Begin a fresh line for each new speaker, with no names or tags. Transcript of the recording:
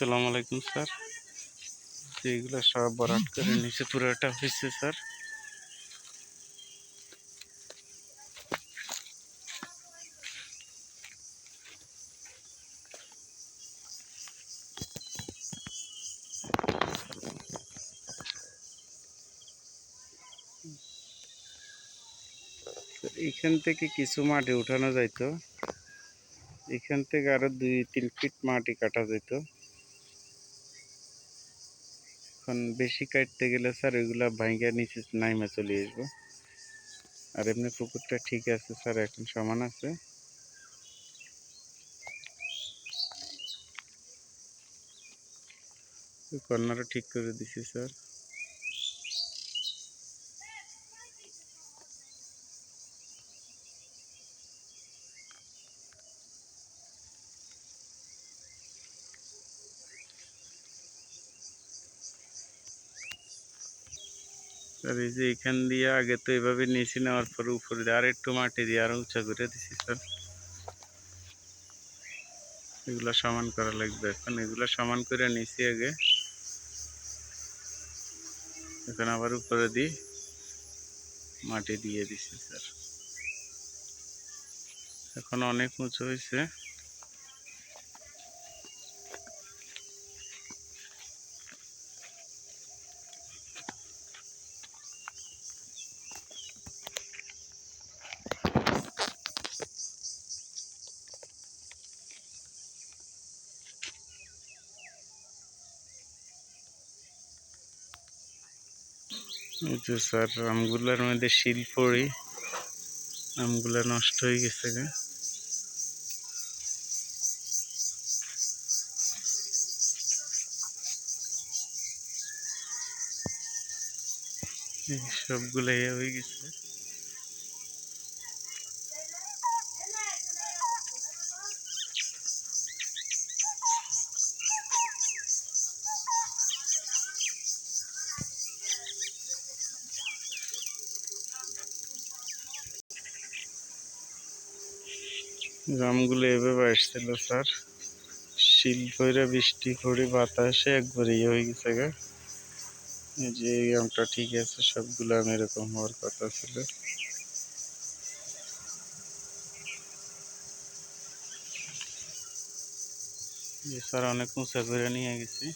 আসসালামু আলাইকুম স্যার। এগুলো সব ভরাট করে নিচে পুরোটা হয়েছে স্যার। এখান থেকে কিছু মাটি উঠানো যাইতো, এখান থেকে আরো 2-3 ফিট মাটি কাটা যেত। এখন বেশি কাটতে গেলে স্যার এগুলা ভাঙ্গা নিচে নাইমা চলে আসবো। আর এমনি পুকুরটা ঠিক আছে স্যার, এখন সমান আছে। কর্নারও ঠিক করে দিছি স্যার। স্যার এই যে এখান দিয়ে আগে তো এভাবে নিচে নেওয়ার পরে উপরে দিয়ে আর একটু মাটি দিয়ে আরো উঁচা করে দিছি স্যার। এগুলা সমান করা লাগবে, এখন এগুলা সমান করে নিচে আগে, এখন আবার উপরে দিয়ে মাটি দিয়ে দিছি স্যার। এখন অনেক উঁচু হয়েছে। এই যে স্যার আমগুলার মধ্যে শিল পড়ে আমগুলা নষ্ট হয়ে গেছে গে। সবগুলা ইয়ে হয়ে গেছে। আমগুলো এভাবে আসছিল স্যার, শিল পড়ে বৃষ্টি পড়ে বাতাসে একবারে ইয়ে হয়ে গেছে গে। এই যে এই আমটা ঠিক আছে, সবগুলো আম এরকম হওয়ার কথা ছিল। স্যার অনেক উঁচা করে নিয়ে গেছি।